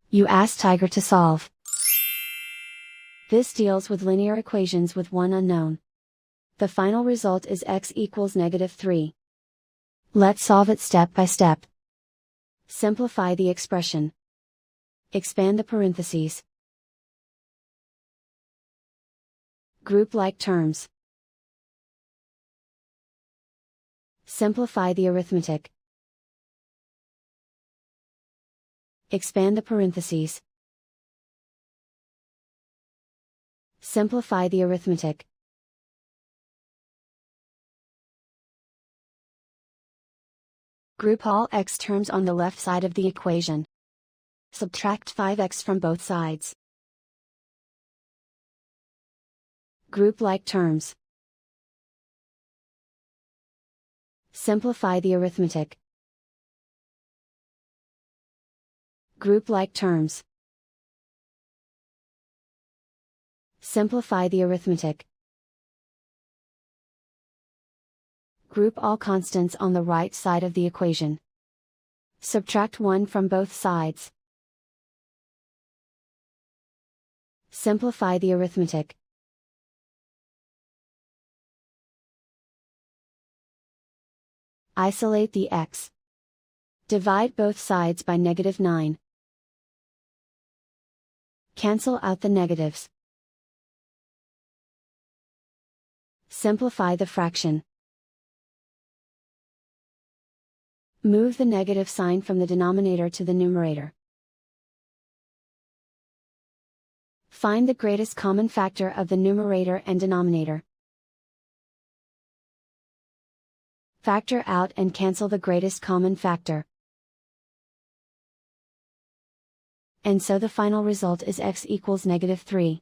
You ask Tiger to solve. This deals with linear equations with one unknown. The final result is x equals -3. Let's solve it step by step. Simplify the expression. Expand the parentheses. Group like terms. Simplify the arithmetic. Expand the parentheses. Simplify the arithmetic. Group all x terms on the left side of the equation. Subtract 5x from both sides. Group like terms. Simplify the arithmetic. Group like terms. Simplify the arithmetic. Group all constants on the right side of the equation. Subtract 1 from both sides. Simplify the arithmetic. Isolate the x. Divide both sides by -9. Cancel out the negatives. Simplify the fraction. Move the negative sign from the denominator to the numerator. Find the greatest common factor of the numerator and denominator. Factor out and cancel the greatest common factor. And so the final result is x equals -3.